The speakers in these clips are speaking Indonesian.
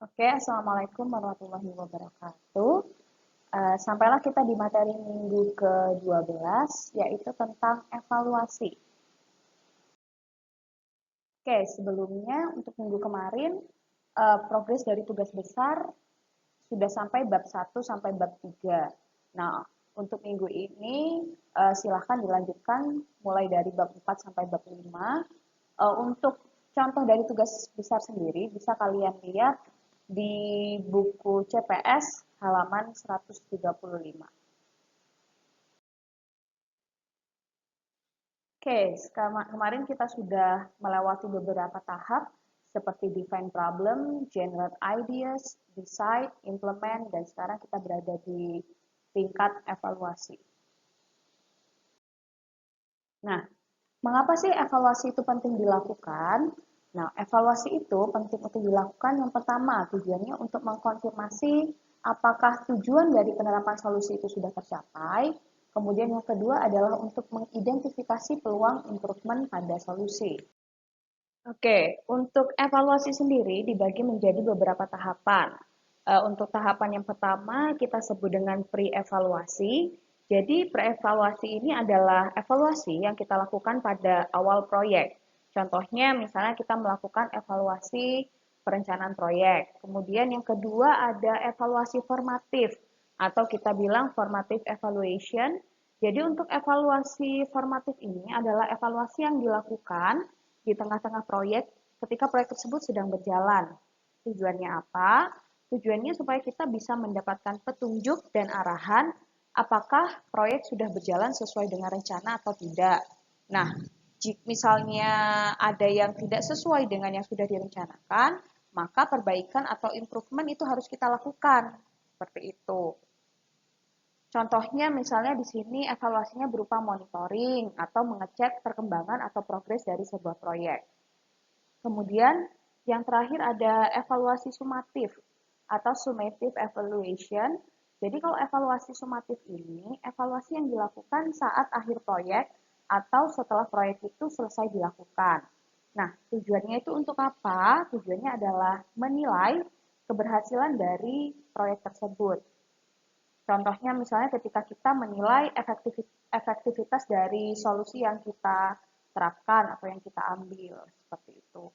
Oke, Assalamualaikum warahmatullahi wabarakatuh. Sampailah kita di materi minggu ke-12, yaitu tentang evaluasi. Oke, sebelumnya untuk minggu kemarin, progres dari tugas besar sudah sampai bab 1 sampai bab 3. Nah, untuk minggu ini silahkan dilanjutkan mulai dari bab 4 sampai bab 5. Untuk contoh dari tugas besar sendiri bisa kalian lihat di buku CPS halaman 135. Oke, kemarin kita sudah melewati beberapa tahap seperti define problem, generate ideas, decide, implement, dan sekarang kita berada di tingkat evaluasi. Nah, mengapa sih evaluasi itu penting dilakukan? Nah, evaluasi itu penting untuk dilakukan yang pertama, tujuannya untuk mengkonfirmasi apakah tujuan dari penerapan solusi itu sudah tercapai. Kemudian yang kedua adalah untuk mengidentifikasi peluang improvement pada solusi. Oke, untuk evaluasi sendiri dibagi menjadi beberapa tahapan. Untuk tahapan yang pertama kita sebut dengan pre-evaluasi. Jadi pre-evaluasi ini adalah evaluasi yang kita lakukan pada awal proyek. Contohnya misalnya kita melakukan evaluasi perencanaan proyek. Kemudian yang kedua ada evaluasi formatif atau kita bilang formative evaluation. Jadi untuk evaluasi formatif ini adalah evaluasi yang dilakukan di tengah-tengah proyek ketika proyek tersebut sedang berjalan. Tujuannya apa? Tujuannya supaya kita bisa mendapatkan petunjuk dan arahan apakah proyek sudah berjalan sesuai dengan rencana atau tidak. Nah, jika misalnya ada yang tidak sesuai dengan yang sudah direncanakan, maka perbaikan atau improvement itu harus kita lakukan. Seperti itu. Contohnya misalnya di sini evaluasinya berupa monitoring atau mengecek perkembangan atau progres dari sebuah proyek. Kemudian yang terakhir ada evaluasi sumatif atau summative evaluation. Jadi kalau evaluasi sumatif ini, evaluasi yang dilakukan saat akhir proyek atau setelah proyek itu selesai dilakukan. Nah, tujuannya itu untuk apa? Tujuannya adalah menilai keberhasilan dari proyek tersebut. Contohnya misalnya ketika kita menilai efektivitas dari solusi yang kita terapkan atau yang kita ambil, seperti itu.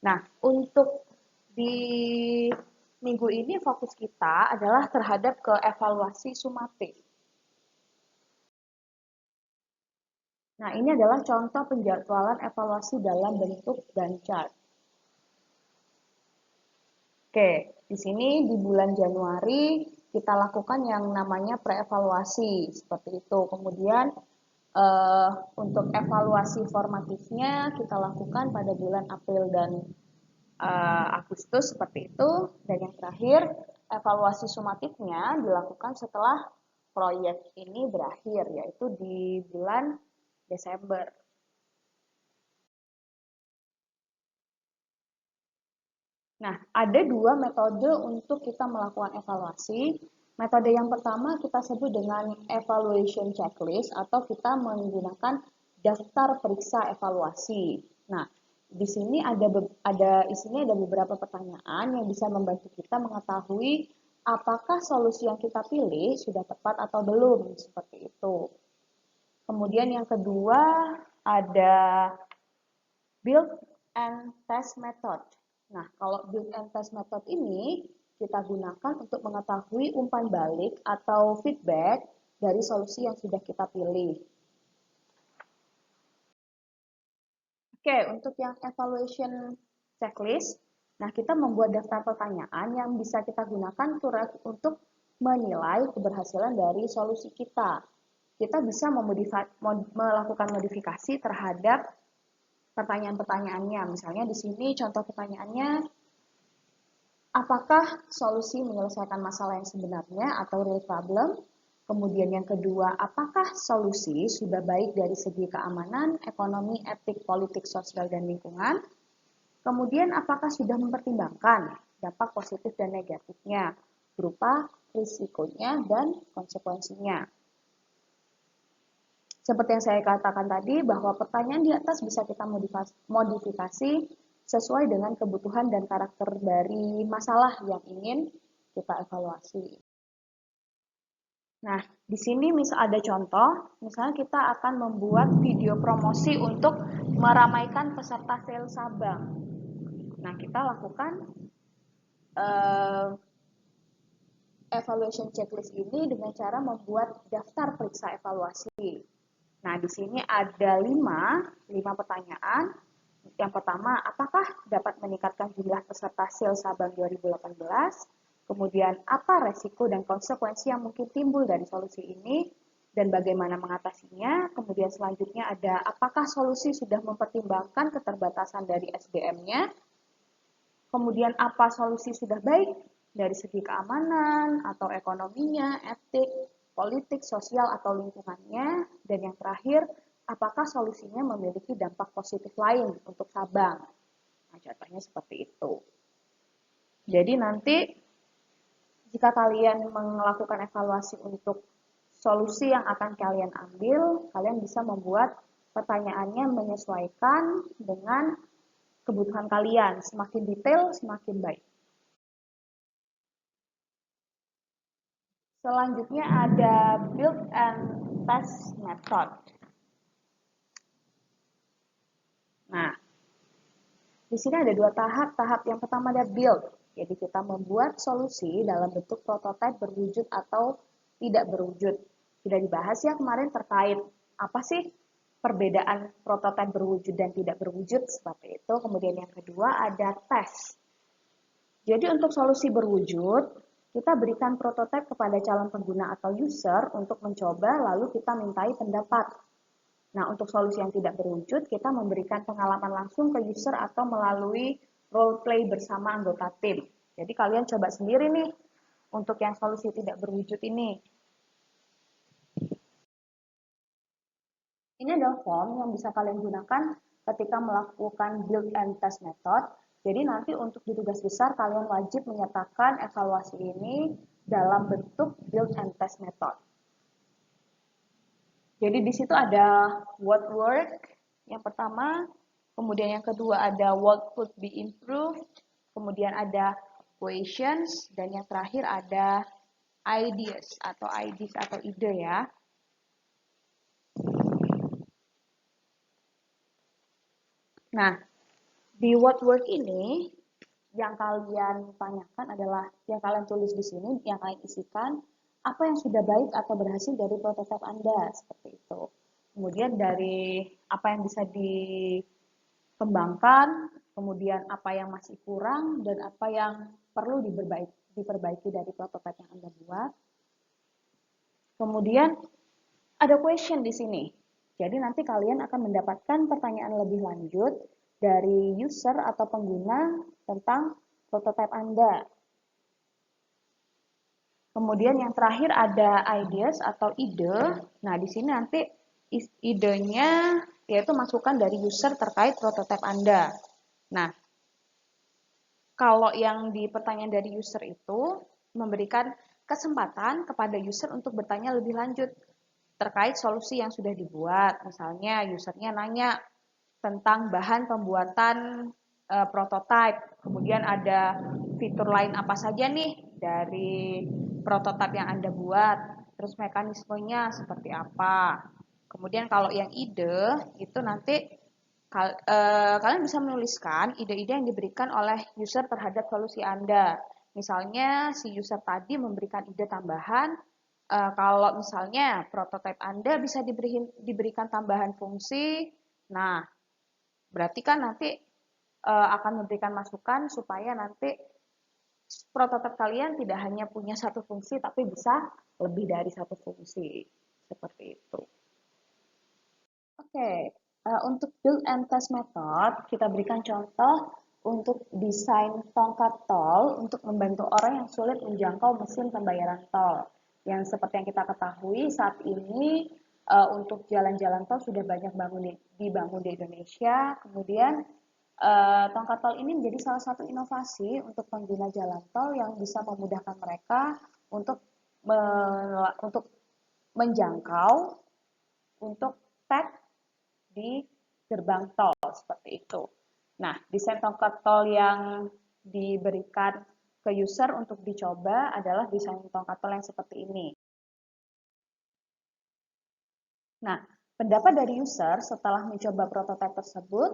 Nah, untuk di minggu ini fokus kita adalah terhadap ke evaluasi sumatif. Nah, ini adalah contoh penjadwalan evaluasi dalam bentuk Gantt chart. Oke, di sini di bulan Januari kita lakukan yang namanya pre-evaluasi, seperti itu. Kemudian untuk evaluasi formatifnya kita lakukan pada bulan April dan Agustus, seperti itu. Dan yang terakhir, evaluasi sumatifnya dilakukan setelah proyek ini berakhir, yaitu di bulan Desember. Nah, ada dua metode untuk kita melakukan evaluasi. Metode yang pertama kita sebut dengan evaluation checklist atau kita menggunakan daftar periksa evaluasi. Nah, di sini isinya ada beberapa pertanyaan yang bisa membantu kita mengetahui apakah solusi yang kita pilih sudah tepat atau belum, seperti itu. Kemudian yang kedua ada build and test method. Nah, kalau build and test method ini kita gunakan untuk mengetahui umpan balik atau feedback dari solusi yang sudah kita pilih. Oke, untuk yang evaluation checklist, nah kita membuat daftar pertanyaan yang bisa kita gunakan untuk menilai keberhasilan dari solusi kita. Kita bisa melakukan modifikasi terhadap pertanyaan-pertanyaannya. Misalnya di sini contoh pertanyaannya, apakah solusi menyelesaikan masalah yang sebenarnya atau real problem? Kemudian yang kedua, apakah solusi sudah baik dari segi keamanan, ekonomi, etik, politik, sosial, dan lingkungan? Kemudian apakah sudah mempertimbangkan dampak positif dan negatifnya berupa risikonya dan konsekuensinya? Seperti yang saya katakan tadi, bahwa pertanyaan di atas bisa kita modifikasi sesuai dengan kebutuhan dan karakter dari masalah yang ingin kita evaluasi. Nah, di sini misal ada contoh, misalnya kita akan membuat video promosi untuk meramaikan peserta sale Sabang. Nah, kita lakukan evaluation checklist ini dengan cara membuat daftar periksa evaluasi. Nah, di sini ada 5 pertanyaan. Yang pertama, apakah dapat meningkatkan jumlah peserta sale Sabang 2018? Kemudian, apa resiko dan konsekuensi yang mungkin timbul dari solusi ini? Dan bagaimana mengatasinya? Kemudian selanjutnya ada, apakah solusi sudah mempertimbangkan keterbatasan dari SDM-nya? Kemudian, apa solusi sudah baik dari segi keamanan atau ekonominya, etik, politik, sosial, atau lingkungannya? Dan yang terakhir, apakah solusinya memiliki dampak positif lain untuk Sabang? Nah, contohnya seperti itu. Jadi nanti jika kalian melakukan evaluasi untuk solusi yang akan kalian ambil, kalian bisa membuat pertanyaannya menyesuaikan dengan kebutuhan kalian. Semakin detail, semakin baik. Selanjutnya ada build and test method. Nah, di sini ada 2 tahap. Tahap yang pertama ada build. Jadi kita membuat solusi dalam bentuk prototipe berwujud atau tidak berwujud. Sudah dibahas ya kemarin terkait apa sih perbedaan prototipe berwujud dan tidak berwujud seperti itu. Kemudian yang kedua ada tes. Jadi untuk solusi berwujud, kita berikan prototipe kepada calon pengguna atau user untuk mencoba, lalu kita mintai pendapat. Nah, untuk solusi yang tidak berwujud, kita memberikan pengalaman langsung ke user atau melalui role play bersama anggota tim. Jadi kalian coba sendiri nih untuk yang solusi tidak berwujud ini. Ini adalah form yang bisa kalian gunakan ketika melakukan build and test method. Jadi nanti untuk di tugas besar kalian wajib menyertakan evaluasi ini dalam bentuk build and test method. Jadi di situ ada what work yang pertama, kemudian yang kedua ada what could be improved, kemudian ada questions, dan yang terakhir ada ideas atau ide ya. Nah, di what work ini yang kalian tanyakan adalah yang kalian tulis di sini, yang kalian isikan apa yang sudah baik atau berhasil dari prototipe Anda seperti itu. Kemudian dari apa yang bisa dikembangkan, kemudian apa yang masih kurang dan apa yang perlu diperbaiki dari prototipe yang Anda buat. Kemudian ada question di sini. Jadi nanti kalian akan mendapatkan pertanyaan lebih lanjut dari user atau pengguna tentang prototipe Anda. Kemudian yang terakhir ada ideas atau ide. Nah, di sini nanti idenya yaitu masukan dari user terkait prototipe Anda. Nah, kalau yang di pertanyaan dari user itu memberikan kesempatan kepada user untuk bertanya lebih lanjut terkait solusi yang sudah dibuat. Misalnya usernya nanya tentang bahan pembuatan prototipe. Kemudian ada fitur lain apa saja nih dari prototipe yang Anda buat. Terus mekanismenya seperti apa. Kemudian kalau yang ide itu nanti kalian bisa menuliskan ide-ide yang diberikan oleh user terhadap solusi Anda. Misalnya si user tadi memberikan ide tambahan, kalau misalnya prototipe Anda bisa diberikan tambahan fungsi, nah berarti kan nanti akan memberikan masukan supaya nanti prototipe kalian tidak hanya punya satu fungsi, tapi bisa lebih dari satu fungsi. Seperti itu. Oke, untuk build and test method, kita berikan contoh untuk desain tongkat tol untuk membantu orang yang sulit menjangkau mesin pembayaran tol. Yang seperti yang kita ketahui saat ini untuk jalan-jalan tol sudah banyak dibangun di Indonesia. Kemudian tongkat tol ini menjadi salah satu inovasi untuk pengguna jalan tol yang bisa memudahkan mereka untuk menjangkau, untuk tag di gerbang tol seperti itu. Nah, desain tongkat tol yang diberikan ke user untuk dicoba adalah desain tongkat tol yang seperti ini. Nah, pendapat dari user setelah mencoba prototipe tersebut,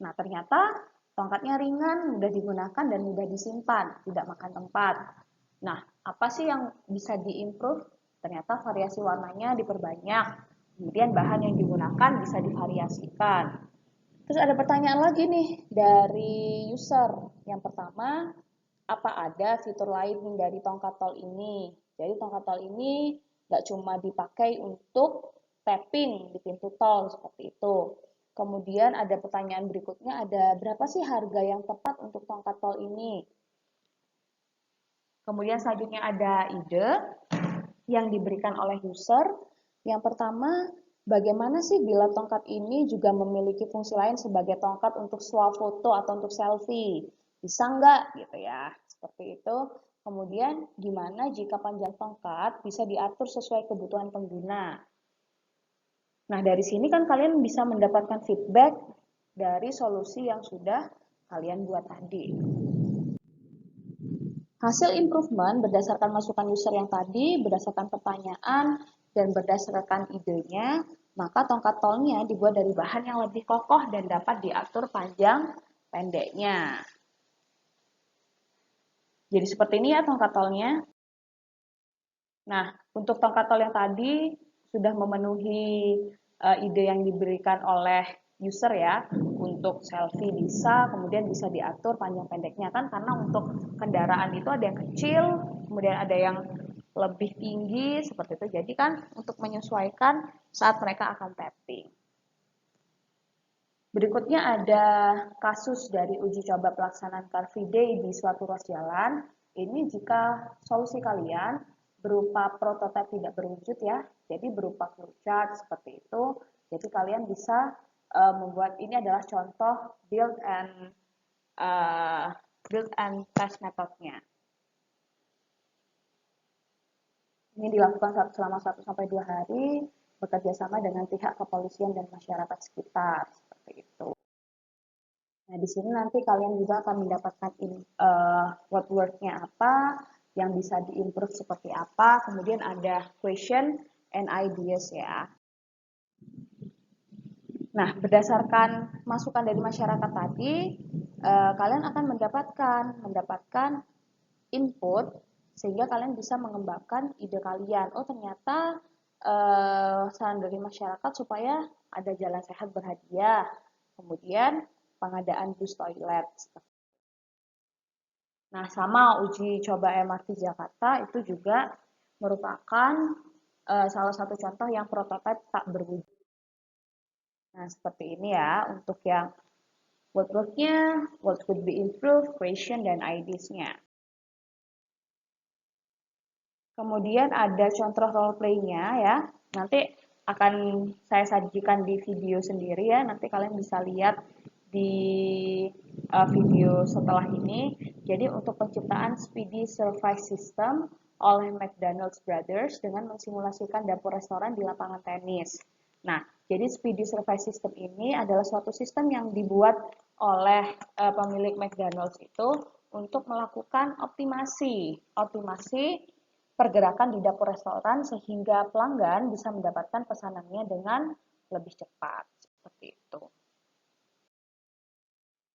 nah ternyata tongkatnya ringan, mudah digunakan, dan mudah disimpan, tidak makan tempat. Nah, apa sih yang bisa diimprove? Ternyata variasi warnanya diperbanyak, kemudian bahan yang digunakan bisa divariasikan. Terus ada pertanyaan lagi nih dari user. Yang pertama, apa ada fitur lain dari tongkat tol ini? Jadi tongkat tol ini nggak cuma dipakai untuk tapping di pintu tol seperti itu. Kemudian ada pertanyaan berikutnya, ada berapa sih harga yang tepat untuk tongkat tol ini? Kemudian selanjutnya ada ide yang diberikan oleh user. Yang pertama, bagaimana sih bila tongkat ini juga memiliki fungsi lain sebagai tongkat untuk swafoto atau untuk selfie? Bisa nggak gitu ya, seperti itu. Kemudian, gimana jika panjang tongkat bisa diatur sesuai kebutuhan pengguna? Nah, dari sini kan kalian bisa mendapatkan feedback dari solusi yang sudah kalian buat tadi. Hasil improvement berdasarkan masukan user yang tadi, berdasarkan pertanyaan, dan berdasarkan idenya, maka tongkat tolnya dibuat dari bahan yang lebih kokoh dan dapat diatur panjang pendeknya. Jadi seperti ini ya tongkat tolnya. Nah, untuk tongkat tol yang tadi sudah memenuhi ide yang diberikan oleh user ya, untuk selfie bisa, kemudian bisa diatur panjang pendeknya kan, karena untuk kendaraan itu ada yang kecil, kemudian ada yang lebih tinggi seperti itu. Jadi kan untuk menyesuaikan saat mereka akan tapping. Berikutnya ada kasus dari uji coba pelaksanaan Car Free Day di suatu ruas jalan. Ini jika solusi kalian berupa prototipe tidak berwujud ya, jadi berupa flowchart seperti itu. Jadi kalian bisa membuat, ini adalah contoh build and test metodenya. Ini dilakukan selama 1-2 hari bekerja sama dengan pihak kepolisian dan masyarakat sekitar seperti itu. Nah, di sini nanti kalian juga akan mendapatkan what word-nya apa, yang bisa diimprove seperti apa, kemudian ada question and ideas ya. Nah, berdasarkan masukan dari masyarakat tadi, kalian akan mendapatkan input sehingga kalian bisa mengembangkan ide kalian. Oh, ternyata saran dari masyarakat supaya ada jalan sehat berhadiah. Kemudian pengadaan bus toilet. Nah, sama uji coba MRT Jakarta itu juga merupakan salah satu contoh yang prototipe tak berwujud. Nah, seperti ini ya untuk yang what-nya, what could be improved, question, dan ideas-nya. Kemudian ada contoh role play-nya ya. Nanti akan saya sajikan di video sendiri ya. Nanti kalian bisa lihat di video setelah ini. Jadi untuk penciptaan Speedy Service System oleh McDonald's Brothers dengan mensimulasikan dapur restoran di lapangan tenis. Nah, jadi Speedy Service System ini adalah suatu sistem yang dibuat oleh pemilik McDonald's itu untuk melakukan optimasi pergerakan di dapur restoran sehingga pelanggan bisa mendapatkan pesanannya dengan lebih cepat. Seperti itu.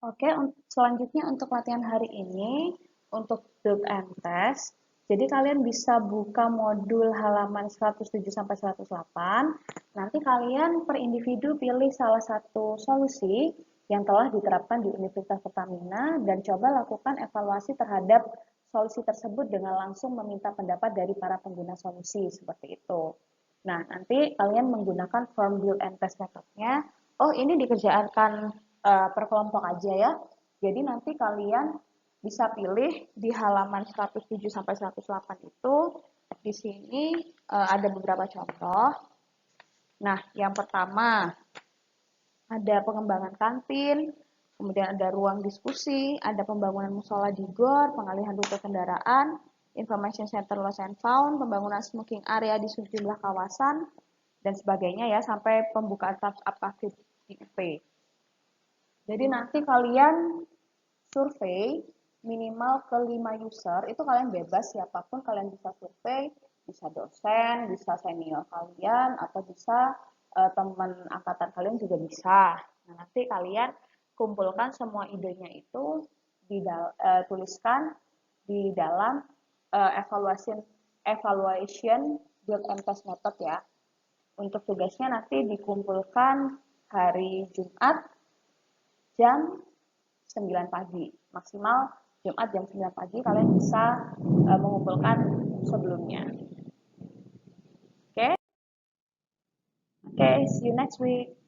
Oke, selanjutnya untuk latihan hari ini, untuk build and test, jadi kalian bisa buka modul halaman 107-108, nanti kalian per individu pilih salah satu solusi yang telah diterapkan di Universitas Pertamina dan coba lakukan evaluasi terhadap solusi tersebut dengan langsung meminta pendapat dari para pengguna solusi, seperti itu. Nah, nanti kalian menggunakan form build and test methodnya. Oh, ini dikerjakan per kelompok aja ya. Jadi nanti kalian bisa pilih di halaman 107-108 itu. Di sini ada beberapa contoh. Nah, yang pertama ada pengembangan kantin, kemudian ada ruang diskusi, ada pembangunan musola di GOR, pengalihan rute kendaraan, information center lost and found, pembangunan smoking area di sejumlah kawasan, dan sebagainya ya, sampai pembukaan startup aktif di UP. Jadi nanti kalian survei minimal ke 5 user, itu kalian bebas siapapun kalian bisa survei, bisa dosen, bisa senior kalian, atau bisa teman angkatan kalian juga bisa. Nah, nanti kalian kumpulkan semua idenya itu, tuliskan di dalam evaluation build and test method ya. Untuk tugasnya nanti dikumpulkan hari Jumat jam 9 pagi. Maksimal Jumat jam 9 pagi kalian bisa mengumpulkan sebelumnya. Oke? Okay? Oke, see you next week.